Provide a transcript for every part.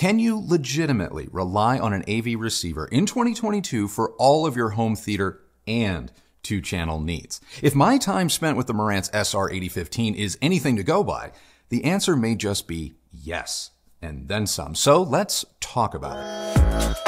Can you legitimately rely on an AV receiver in 2022 for all of your home theater and two-channel needs? If my time spent with the Marantz SR8015 is anything to go by, the answer may just be yes, and then some. So let's talk about it.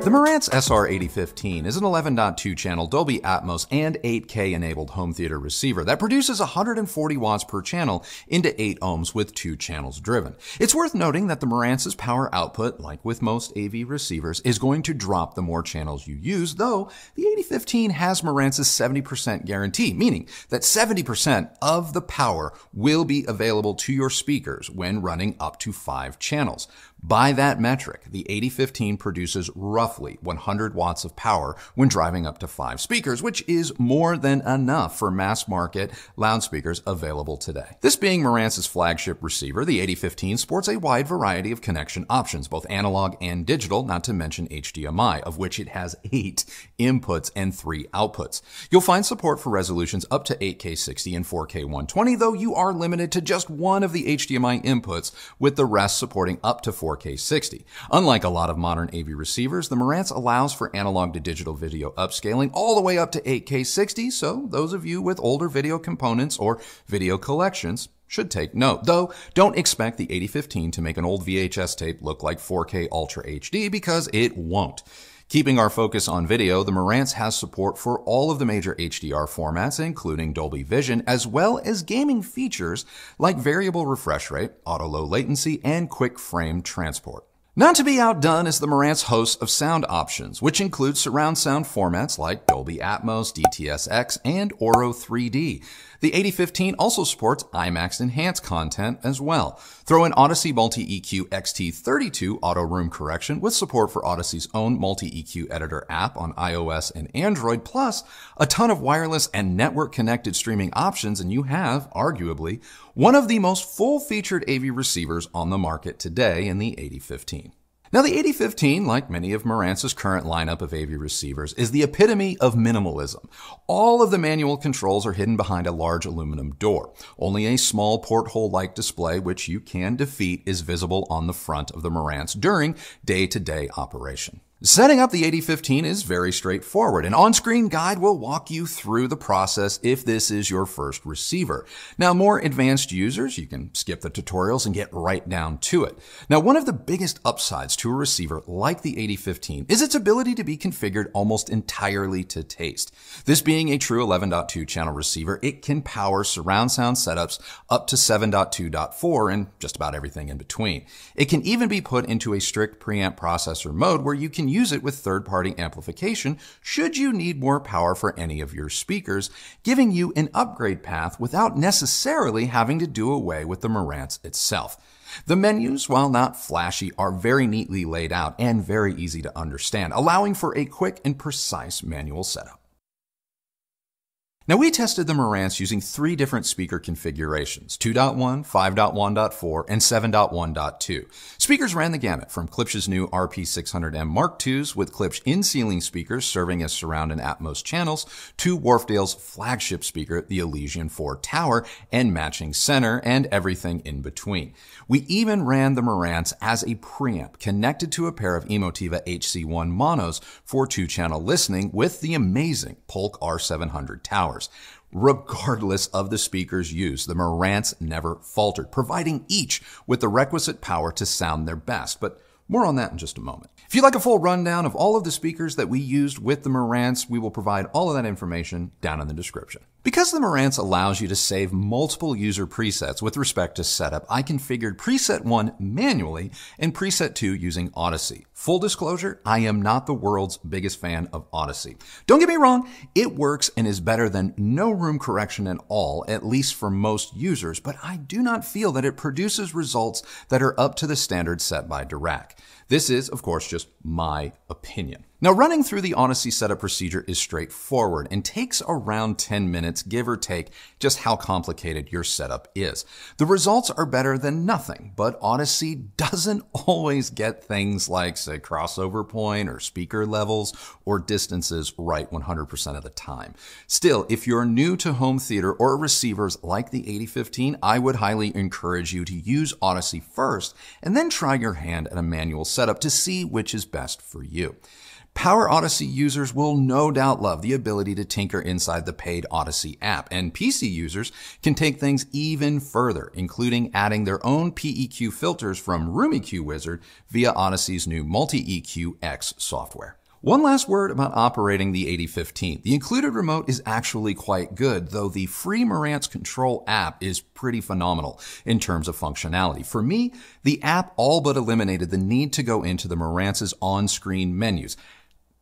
The Marantz SR8015 is an 11.2 channel Dolby Atmos and 8K enabled home theater receiver that produces 140 watts per channel into 8 ohms with 2 channels driven. It's worth noting that the Marantz's power output, like with most AV receivers, is going to drop the more channels you use, though the 8015 has Marantz's 70% guarantee, meaning that 70% of the power will be available to your speakers when running up to 5 channels. By that metric, the 8015 produces roughly 100 watts of power when driving up to 5 speakers, which is more than enough for mass market loudspeakers available today. This being Marantz's flagship receiver, the 8015 sports a wide variety of connection options, both analog and digital, not to mention HDMI, of which it has 8 inputs and 3 outputs. You'll find support for resolutions up to 8K 60 and 4K 120, though you are limited to just one of the HDMI inputs, with the rest supporting up to 4K 60. Unlike a lot of modern AV receivers, the Marantz allows for analog to digital video upscaling all the way up to 8K 60, so those of you with older video components or video collections should take note. Though, don't expect the 8015 to make an old VHS tape look like 4K Ultra HD, because it won't. Keeping our focus on video, the Marantz has support for all of the major HDR formats, including Dolby Vision, as well as gaming features like variable refresh rate, auto low latency, and quick frame transport. Not to be outdone is the Marantz host of sound options, which include surround sound formats like Dolby Atmos, DTS:X, and Auro3D. The 8015 also supports IMAX enhanced content as well. Throw in Audyssey Multi-EQ XT32 auto room correction with support for Audyssey's own Multi-EQ editor app on iOS and Android, plus a ton of wireless and network connected streaming options, and you have, arguably, one of the most full-featured AV receivers on the market today in the 8015. Now, the 8015, like many of Marantz's current lineup of AV receivers, is the epitome of minimalism. All of the manual controls are hidden behind a large aluminum door. Only a small porthole-like display, which you can defeat, is visible on the front of the Marantz during day-to-day operation. Setting up the 8015 is very straightforward. An on-screen guide will walk you through the process if this is your first receiver. Now, more advanced users, you can skip the tutorials and get right down to it. Now, one of the biggest upsides to a receiver like the 8015 is its ability to be configured almost entirely to taste. This being a true 11.2 channel receiver, it can power surround sound setups up to 7.2.4 and just about everything in between. It can even be put into a strict preamp processor mode where you can use it with third-party amplification should you need more power for any of your speakers, giving you an upgrade path without necessarily having to do away with the Marantz itself. The menus, while not flashy, are very neatly laid out and very easy to understand, allowing for a quick and precise manual setup. Now, we tested the Marantz using 3 different speaker configurations: 2.1, 5.1.4, and 7.1.2. Speakers ran the gamut from Klipsch's new RP600M Mark IIs with Klipsch in-ceiling speakers serving as surround and Atmos channels, to Wharfedale's flagship speaker, the Elysian 4 Tower, and matching center, and everything in between. We even ran the Marantz as a preamp connected to a pair of Emotiva HC1 monos for 2-channel listening with the amazing Polk R700 towers. Regardless of the speaker's use, the Marantz never faltered, providing each with the requisite power to sound their best, but more on that in just a moment. If you'd like a full rundown of all of the speakers that we used with the Marantz, we will provide all of that information down in the description. Because the Marantz allows you to save multiple user presets with respect to setup, I configured preset 1 manually and preset 2 using Audyssey. Full disclosure, I am not the world's biggest fan of Audyssey. Don't get me wrong, it works and is better than no room correction at all, at least for most users, but I do not feel that it produces results that are up to the standard set by DIRAC. This is, of course, just my opinion. Now, running through the Audyssey setup procedure is straightforward and takes around 10 minutes, give or take, just how complicated your setup is. The results are better than nothing, but Audyssey doesn't always get things like, say, crossover point or speaker levels or distances right 100% of the time. Still, if you're new to home theater or receivers like the 8015, I would highly encourage you to use Audyssey first and then try your hand at a manual setup to see which is best for you. Power Audyssey users will no doubt love the ability to tinker inside the paid Audyssey app, and PC users can take things even further, including adding their own PEQ filters from Room EQ Wizard via Audyssey's new Multi-EQ X software. One last word about operating the 8015. The included remote is actually quite good, though the free Marantz Control app is pretty phenomenal in terms of functionality. For me, the app all but eliminated the need to go into the Marantz's on-screen menus.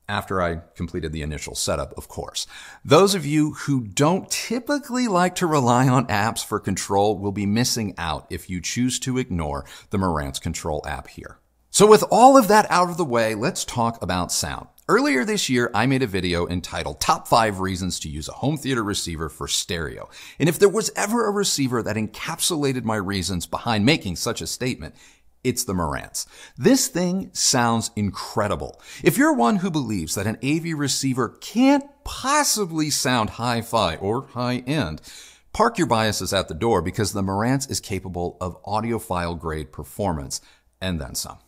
After I completed the initial setup, of course. Those of you who don't typically like to rely on apps for control will be missing out if you choose to ignore the Marantz Control app here. So with all of that out of the way, let's talk about sound. Earlier this year, I made a video entitled Top 5 Reasons to Use a Home Theater Receiver for Stereo. And if there was ever a receiver that encapsulated my reasons behind making such a statement, it's the Marantz. This thing sounds incredible. If you're one who believes that an AV receiver can't possibly sound hi-fi or high-end, park your biases at the door because the Marantz is capable of audiophile-grade performance, and then some.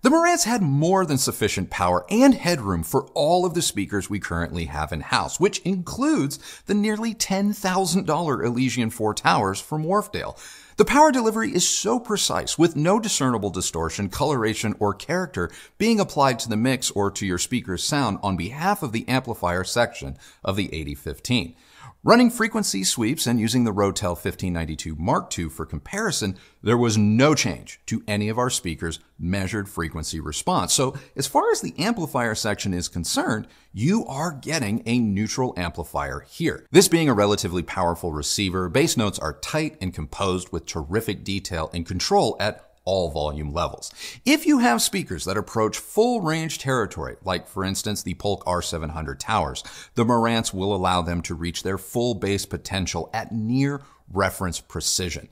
The Marantz had more than sufficient power and headroom for all of the speakers we currently have in-house, which includes the nearly $10,000 Elysian 4 towers from Wharfedale. The power delivery is so precise, with no discernible distortion, coloration, or character being applied to the mix or to your speaker's sound on behalf of the amplifier section of the 8015. Running frequency sweeps and using the Rotel 1592 Mark II for comparison, there was no change to any of our speakers' measured frequency response. So as far as the amplifier section is concerned, you are getting a neutral amplifier here. This being a relatively powerful receiver, bass notes are tight and composed with terrific detail and control at all volume levels. If you have speakers that approach full range territory, like for instance the Polk R700 towers, the Marantz will allow them to reach their full bass potential at near reference precision.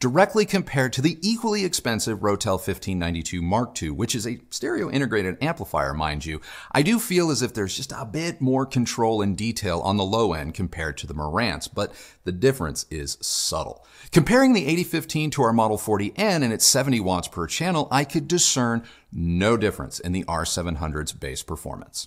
Directly compared to the equally expensive Rotel 1592 Mark II, which is a stereo integrated amplifier, mind you, I do feel as if there's just a bit more control and detail on the low end compared to the Marantz, but the difference is subtle. Comparing the 8015 to our Model 40N and its 70 watts per channel, I could discern no difference in the R700's bass performance.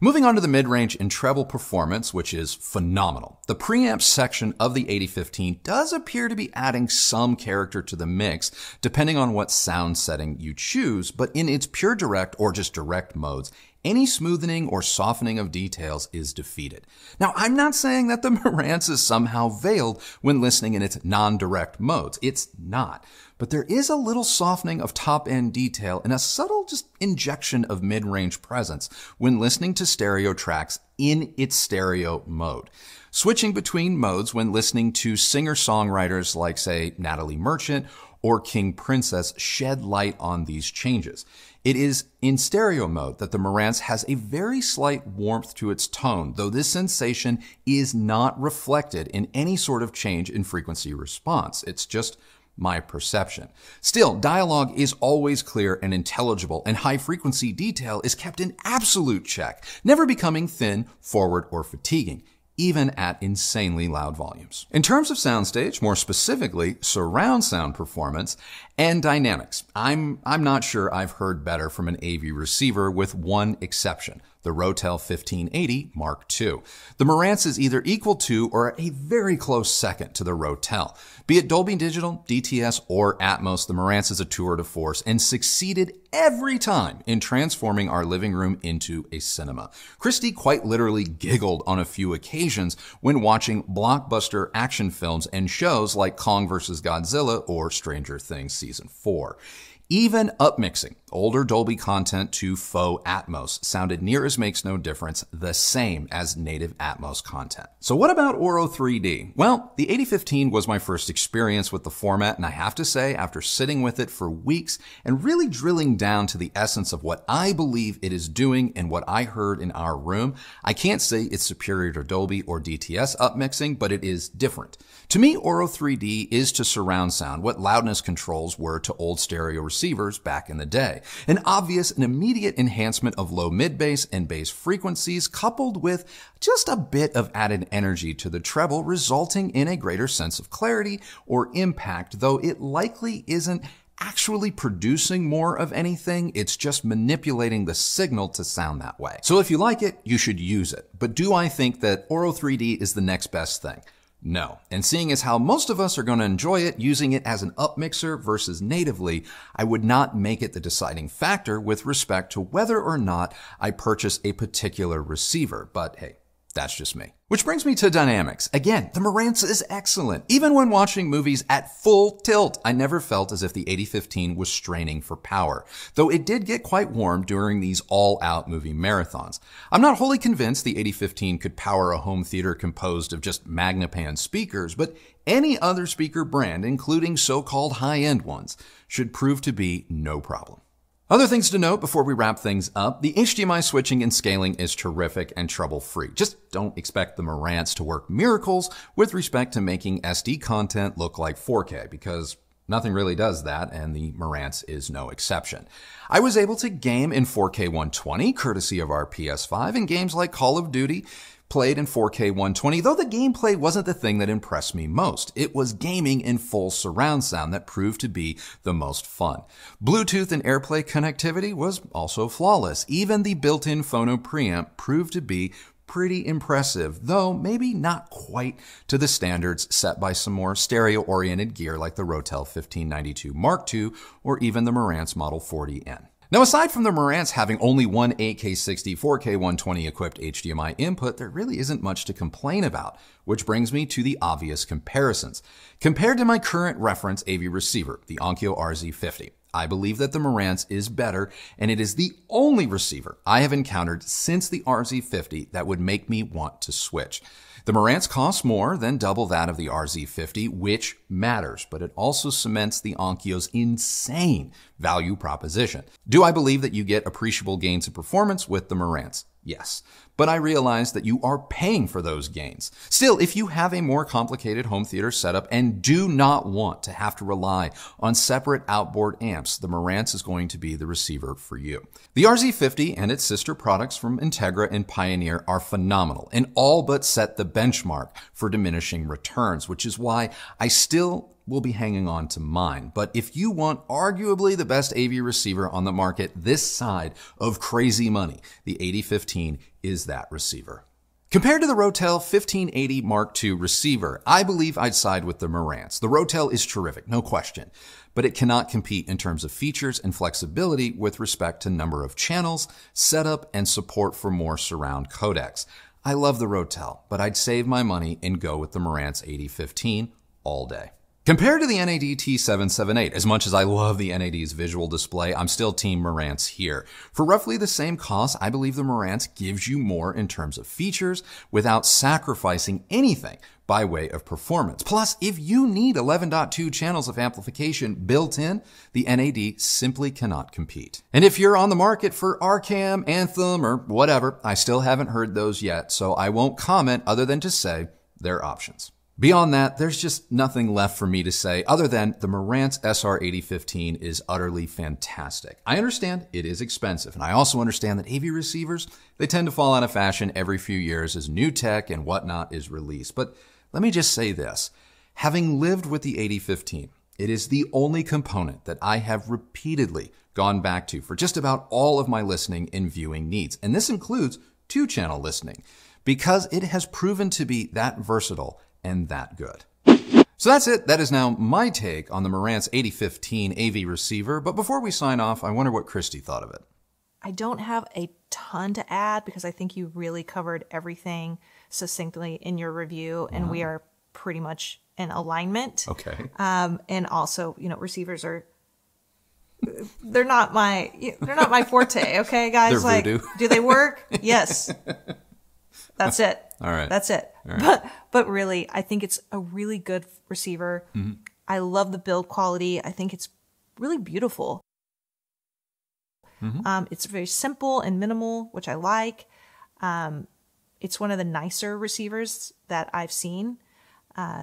Moving on to the mid-range and treble performance, which is phenomenal. The preamp section of the 8015 does appear to be adding some character to the mix, depending on what sound setting you choose, but in its pure direct or just direct modes, any smoothing or softening of details is defeated. Now, I'm not saying that the Marantz is somehow veiled when listening in its non-direct modes. It's not. But there is a little softening of top-end detail and a subtle just injection of mid-range presence when listening to stereo tracks in its stereo mode. Switching between modes when listening to singer-songwriters like, say, Natalie Merchant or King Princess shed light on these changes. It is in stereo mode that the Marantz has a very slight warmth to its tone, though this sensation is not reflected in any sort of change in frequency response. It's just my perception. Still, dialogue is always clear and intelligible, and high-frequency detail is kept in absolute check, never becoming thin, forward, or fatiguing, even at insanely loud volumes. In terms of soundstage, more specifically surround sound performance and dynamics, I'm not sure I've heard better from an AV receiver with one exception, the Rotel 1580 Mark II. The Marantz is either equal to or a very close second to the Rotel. Be it Dolby Digital, DTS, or Atmos, the Marantz is a tour de force and succeeded every time in transforming our living room into a cinema. Christy quite literally giggled on a few occasions when watching blockbuster action films and shows like Kong vs. Godzilla or Stranger Things Season 4. Even upmixing older Dolby content to faux Atmos sounded near as makes no difference the same as native Atmos content. So what about Auro3D? Well, the 8015 was my first experience with the format, and I have to say, after sitting with it for weeks and really drilling down to the essence of what I believe it is doing and what I heard in our room, I can't say it's superior to Dolby or DTS upmixing, but it is different. To me, Auro3D is to surround sound what loudness controls were to old stereo receivers back in the day. An obvious and immediate enhancement of low mid-bass and bass frequencies coupled with just a bit of added energy to the treble, resulting in a greater sense of clarity or impact, though it likely isn't actually producing more of anything. It's just manipulating the signal to sound that way. So if you like it, you should use it. But do I think that Auro3D is the next best thing? No. And seeing as how most of us are going to enjoy it, using it as an upmixer versus natively, I would not make it the deciding factor with respect to whether or not I purchase a particular receiver. But hey, that's just me. Which brings me to dynamics. Again, the Marantz is excellent. Even when watching movies at full tilt, I never felt as if the 8015 was straining for power, though it did get quite warm during these all-out movie marathons. I'm not wholly convinced the 8015 could power a home theater composed of just Magnapan speakers, but any other speaker brand, including so-called high-end ones, should prove to be no problem. Other things to note before we wrap things up, the HDMI switching and scaling is terrific and trouble-free. Just don't expect the Marantz to work miracles with respect to making SD content look like 4K, because nothing really does that, and the Marantz is no exception. I was able to game in 4K 120, courtesy of our PS5, in games like Call of Duty, played in 4K 120, though the gameplay wasn't the thing that impressed me most. It was gaming in full surround sound that proved to be the most fun. Bluetooth and AirPlay connectivity was also flawless. Even the built-in phono preamp proved to be pretty impressive, though maybe not quite to the standards set by some more stereo-oriented gear like the Rotel 1592 Mark II or even the Marantz Model 40N. Now, aside from the Marantz having only one 8K60, 4K 120 equipped HDMI input, there really isn't much to complain about, which brings me to the obvious comparisons. Compared to my current reference AV receiver, the Onkyo RZ50, I believe that the Marantz is better, and it is the only receiver I have encountered since the RZ50 that would make me want to switch. The Marantz costs more than double that of the RZ50, which matters, but it also cements the Onkyo's insane value proposition. Do I believe that you get appreciable gains in performance with the Marantz? Yes, but I realize that you are paying for those gains. Still, if you have a more complicated home theater setup and do not want to have to rely on separate outboard amps, the Marantz is going to be the receiver for you. The RZ50 and its sister products from Integra and Pioneer are phenomenal and all but set the benchmark for diminishing returns, which is why I still will be hanging on to mine. But if you want arguably the best AV receiver on the market this side of crazy money, the 8015 is that receiver. Compared to the Rotel 1580 Mark II receiver, I believe I'd side with the Marantz. The Rotel is terrific, no question, but it cannot compete in terms of features and flexibility with respect to number of channels, setup, and support for more surround codecs. I love the Rotel, but I'd save my money and go with the Marantz 8015 all day. Compared to the NAD T778, as much as I love the NAD's visual display, I'm still Team Marantz here. For roughly the same cost, I believe the Marantz gives you more in terms of features without sacrificing anything by way of performance. Plus, if you need 11.2 channels of amplification built in, the NAD simply cannot compete. And if you're on the market for Arcam, Anthem, or whatever, I still haven't heard those yet, so I won't comment other than to say they're options. Beyond that, there's just nothing left for me to say other than the Marantz SR8015 is utterly fantastic. I understand it is expensive, and I also understand that AV receivers, they tend to fall out of fashion every few years as new tech and whatnot is released. But let me just say this. Having lived with the 8015, it is the only component that I have repeatedly gone back to for just about all of my listening and viewing needs. And this includes 2-channel listening, because it has proven to be that versatile and that good. So that's it. That is now my take on the Marantz 8015 AV receiver. But before we sign off, I wonder what Kristi thought of it. I don't have a ton to add because I think you really covered everything succinctly in your review, and we are pretty much in alignment. Okay. And also, receivers are they're not my forte. Okay, guys. They're voodoo. Do they work? Yes. That's it. All right. That's it. All right. But really, I think it's a really good receiver. Mm-hmm. I love the build quality. I think it's really beautiful. Mm-hmm. It's very simple and minimal, which I like. It's one of the nicer receivers that I've seen.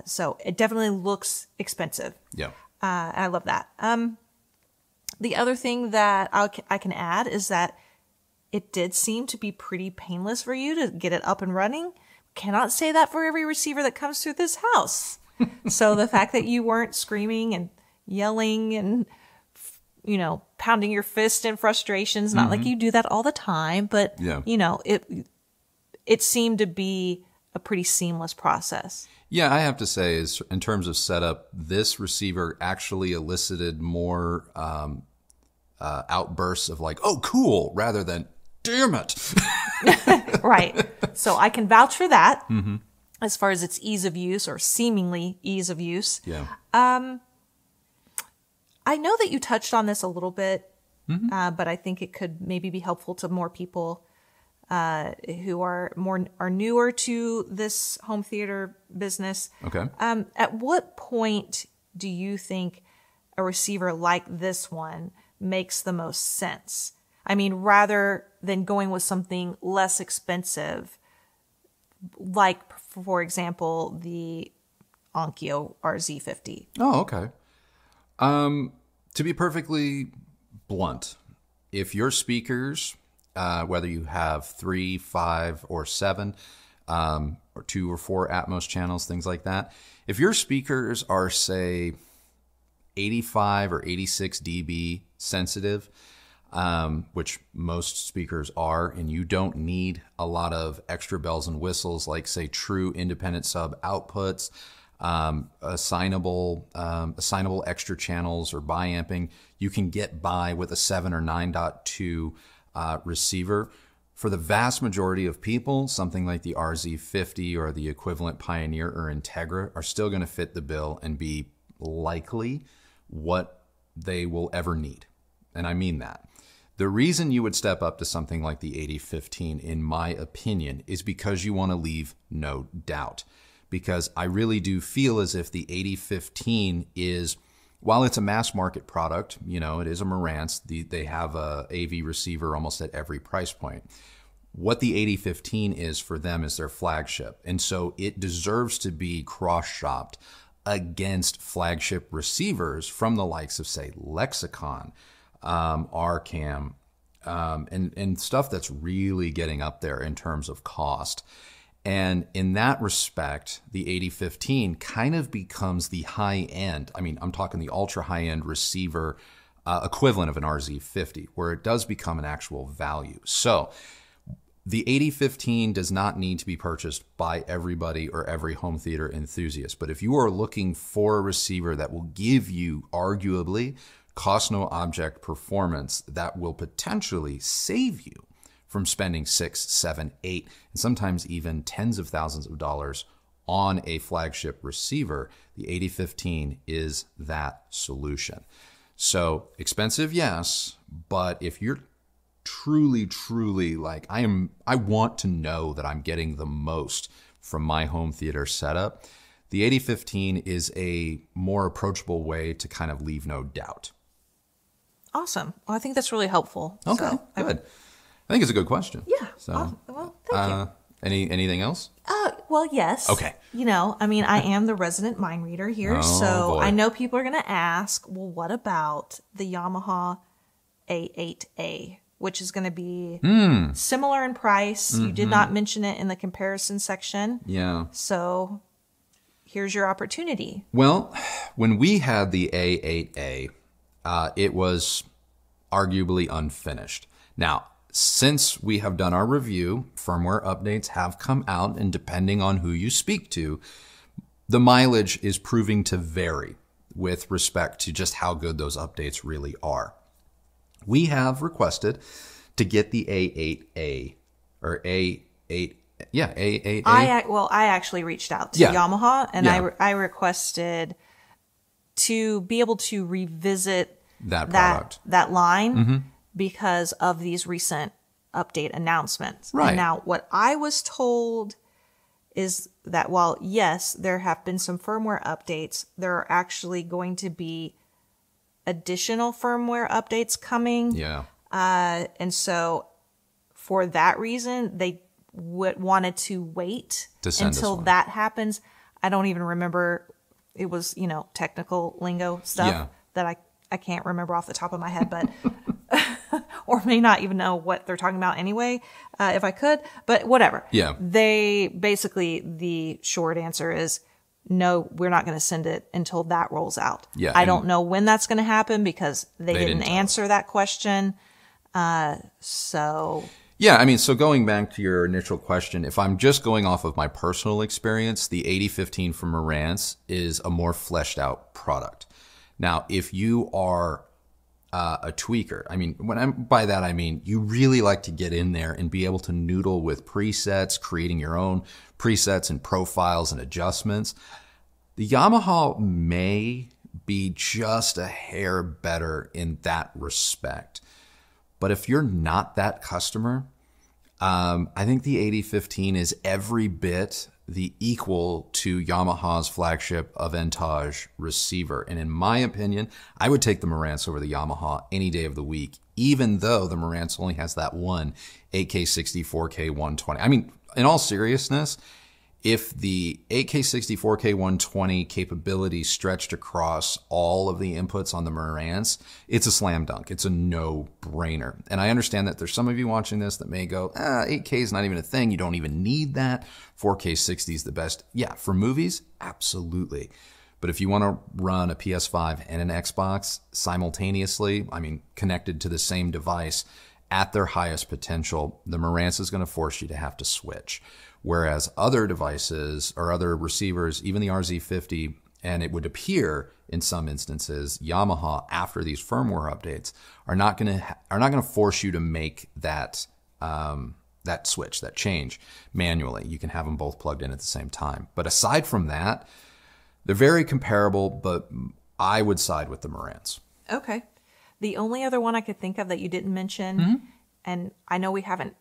So it definitely looks expensive. Yeah. And I love that. The other thing that I can add is that it did seem to be pretty painless for you to get it up and running. Cannot say that for every receiver that comes through this house. So the fact that you weren't screaming and yelling and, pounding your fist in frustration is not like you do that all the time, but, it seemed to be a pretty seamless process. Yeah, I have to say, is in terms of setup, this receiver actually elicited more outbursts of like, "Oh, cool," rather than "Damn it!" Right. So I can vouch for that as far as its ease of use or seemingly ease of use. Yeah. I know that you touched on this a little bit, but I think it could maybe be helpful to more people who are newer to this home theater business. Okay. At what point do you think a receiver like this one makes the most sense? I mean, rather than going with something less expensive, like, for example, the Onkyo RZ50. Oh, okay. To be perfectly blunt, if your speakers, whether you have 3, 5, or 7, or 2 or 4 Atmos channels, things like that, if your speakers are, say, 85 or 86 dB sensitive, which most speakers are, and you don't need a lot of extra bells and whistles like, say, true independent sub outputs, assignable extra channels or bi-amping, you can get by with a 7 or 9.2 receiver. For the vast majority of people, something like the RZ50 or the equivalent Pioneer or Integra are still going to fit the bill and be likely what they will ever need. And I mean that. The reason you would step up to something like the 8015, in my opinion, is because you want to leave no doubt. Because I really do feel as if the 8015 is, while it's a mass market product, it is a Marantz. They have a AV receiver almost at every price point. What the 8015 is for them is their flagship. And so it deserves to be cross-shopped against flagship receivers from the likes of, say, Lexicon, RCAM, and stuff that's really getting up there in terms of cost. And in that respect, the 8015 kind of becomes the high-end, I'm talking the ultra high-end receiver equivalent of an RZ50, where it does become an actual value. So the 8015 does not need to be purchased by everybody or every home theater enthusiast. But if you are looking for a receiver that will give you arguably cost no object performance that will potentially save you from spending $6, $7, $8, and sometimes even tens of thousands of dollars on a flagship receiver, the 8015 is that solution. So expensive, yes, but if you're truly like, I want to know that I'm getting the most from my home theater setup, the 8015 is a more approachable way to kind of leave no doubt. Awesome. Well, I think that's really helpful. Okay, so, good. I think it's a good question. Yeah. So, awesome. Well, thank you. Anything else? Well, yes. Okay. I am the resident mind reader here, so boy. I know people are going to ask, well, what about the Yamaha A8A, which is going to be similar in price. Mm-hmm. You did not mention it in the comparison section. Yeah. So here's your opportunity. Well, when we had the A8A, it was arguably unfinished. Now, since we have done our review, firmware updates have come out, and depending on who you speak to, the mileage is proving to vary with respect to just how good those updates really are. We have requested to get the A8A, or A8, yeah, A8A. I actually reached out to Yamaha, and I requested to be able to revisit that product, that line because of these recent update announcements. Right. And now what I was told is that while yes, there have been some firmware updates, there are actually going to be additional firmware updates coming. Yeah. And so for that reason, they wanted to wait until that happens. I don't even remember. It was, technical lingo stuff that I can't remember off the top of my head, but or may not even know what they're talking about anyway, if I could, but whatever. Yeah. The short answer is no, we're not going to send it until that rolls out. Yeah. I don't know when that's going to happen because they didn't answer that question. So going back to your initial question, if I'm just going off of my personal experience, the 8015 from Marantz is a more fleshed out product. Now, if you are a tweaker, by that I mean you really like to get in there and be able to noodle with presets, creating your own presets and profiles and adjustments, the Yamaha may be just a hair better in that respect. But if you're not that customer, I think the 8015 is every bit the equal to Yamaha's flagship Avantage receiver. And in my opinion, I would take the Marantz over the Yamaha any day of the week, even though the Marantz only has that one 8K60 4K 120. In all seriousness, if the 8K60 4K 120 capability stretched across all of the inputs on the Marantz, it's a slam dunk. It's a no-brainer. And I understand that there's some of you watching this that may go, 8K is not even a thing. You don't even need that. 4K 60 is the best. Yeah, for movies, absolutely. But if you want to run a PS5 and an Xbox simultaneously, connected to the same device at their highest potential, the Marantz is going to force you to have to switch. Whereas other devices or other receivers, even the RZ50, and it would appear in some instances, Yamaha after these firmware updates are not going to force you to make that switch, that change manually. You can have them both plugged in at the same time. But aside from that, they're very comparable, but I would side with the Marantz. Okay. The only other one I could think of that you didn't mention, and I know we haven't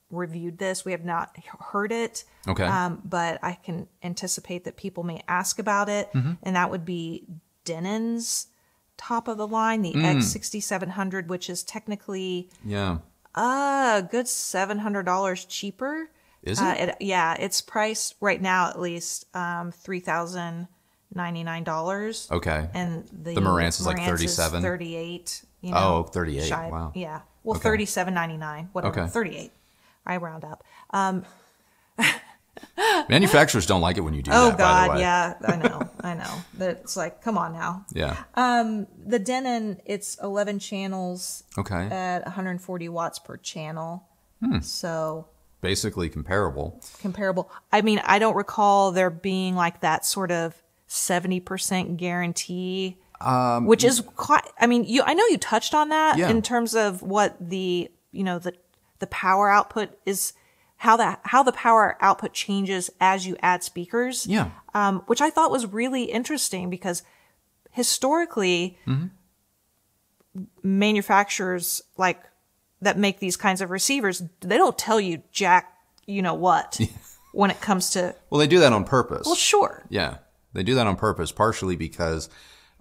reviewed this, we have not heard it, but I can anticipate that people may ask about it, and that would be DENON's top of the line, the X6700, which is technically a good $700 cheaper. Is it? It's priced right now at least $3,099. Okay. And the Marantz is like 37. Is 38. 38. Shy. Wow. Yeah. Well, $37.99. Whatever. 38. I round up. Manufacturers don't like it when you do that. Oh God, by the way. yeah, I know. But it's like, come on now. Yeah. The Denon, it's 11 channels. Okay. At 140 watts per channel. So basically comparable. I don't recall there being like that sort of 70% guarantee, which is quite. I know you touched on that in terms of what the power output is, how the power output changes as you add speakers. Yeah. Which I thought was really interesting because historically, manufacturers that make these kinds of receivers, they don't tell you jack, what, when it comes to. Well, they do that on purpose. Well, sure. Yeah. They do that on purpose, partially because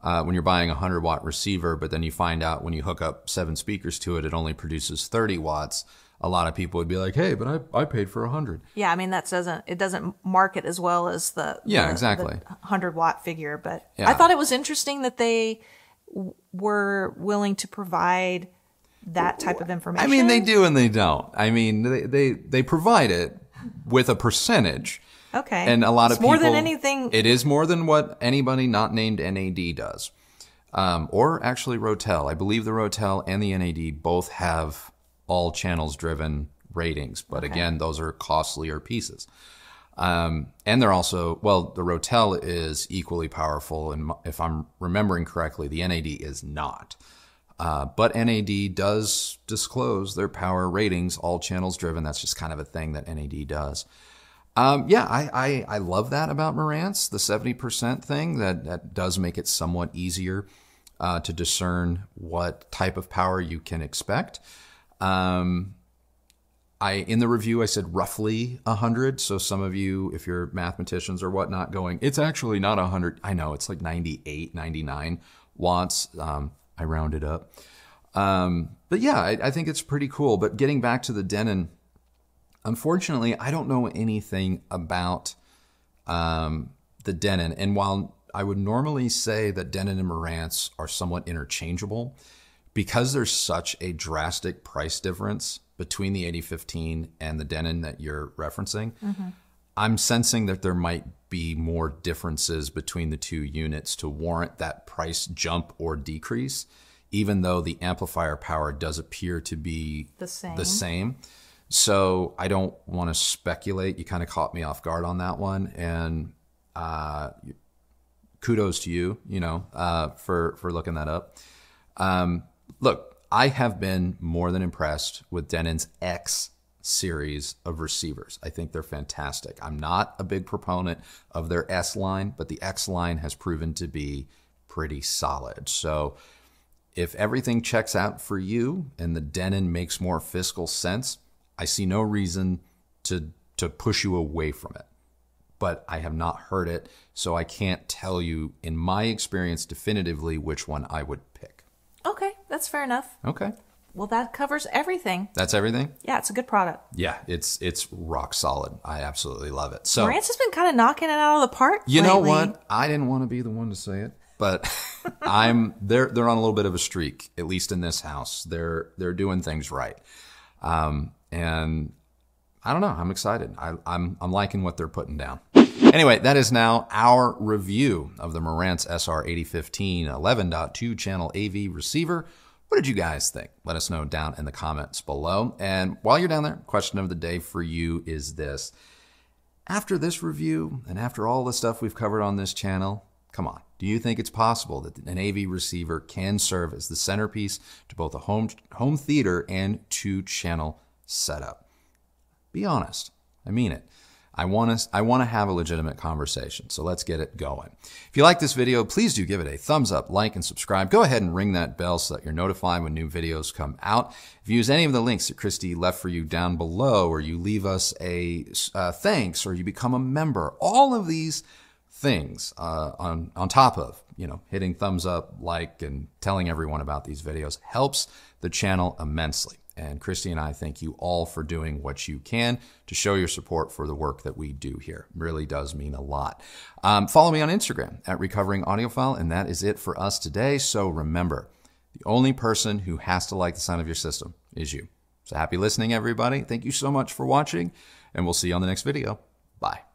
when you're buying a 100-watt receiver, but then you find out when you hook up 7 speakers to it, it only produces 30 watts. A lot of people would be like, hey, but I paid for 100. Yeah, it doesn't market as well as the 100-watt figure. But I thought it was interesting that they were willing to provide that type of information. They do and they don't. They provide it with a percentage. Okay. And a lot of people. More than anything. It is more than what anybody not named NAD does. Or actually Rotel. I believe the Rotel and the NAD both have all channels driven ratings. But again, those are costlier pieces. And they're also, the Rotel is equally powerful. And if I'm remembering correctly, the NAD is not. But NAD does disclose their power ratings, all channels driven. That's just kind of a thing that NAD does. I love that about Marantz, the 70% thing. That does make it somewhat easier to discern what type of power you can expect. In the review, I said roughly 100. So some of you, if you're mathematicians or whatnot, going, it's actually not 100. I know, it's like 98, 99 watts. I rounded up. But yeah, I think it's pretty cool. But getting back to the Denon, unfortunately, I don't know anything about the Denon. And while I would normally say that Denon and Marantz are somewhat interchangeable, because there's such a drastic price difference between the 8015 and the Denon that you're referencing, I'm sensing that there might be more differences between the two units to warrant that price jump or decrease, even though the amplifier power does appear to be the same. So I don't want to speculate. You kind of caught me off guard on that one. And kudos to you, for looking that up. Look, I have been more than impressed with Denon's X series of receivers. I think they're fantastic. I'm not a big proponent of their S line, but the X line has proven to be pretty solid. So if everything checks out for you and the Denon makes more fiscal sense, I see no reason to push you away from it. But I have not heard it, so I can't tell you, in my experience, definitively which one I would pick. Okay, that's fair enough. Okay. Well, that covers everything. That's everything? Yeah, it's a good product. Yeah, it's rock solid. I absolutely love it. So Marantz has been kind of knocking it out of the park You lately. know what? I didn't want to be the one to say it, but they're on a little bit of a streak, at least in this house. They're doing things right. And I don't know. I'm excited. I'm liking what they're putting down. Anyway, that is now our review of the Marantz SR8015 11.2 channel AV receiver. What did you guys think? Let us know down in the comments below. And while you're down there, question of the day for you is this. After this review and after all the stuff we've covered on this channel, come on, do you think it's possible that an AV receiver can serve as the centerpiece to both a home theater and 2-channel setup? Be honest. I mean it. I want to have a legitimate conversation, so let's get it going. If you like this video, please do give it a thumbs up, like, and subscribe. Go ahead and ring that bell so that you're notified when new videos come out. If you use any of the links that Kristi left for you down below, or you leave us a thanks, or you become a member, all of these things on top of hitting thumbs up, like, and telling everyone about these videos helps the channel immensely. And Kristi and I thank you all for doing what you can to show your support for the work that we do here. It really does mean a lot. Follow me on Instagram at Recovering Audiophile, and that is it for us today. So remember, the only person who has to like the sound of your system is you. So happy listening, everybody. Thank you so much for watching, and we'll see you on the next video. Bye.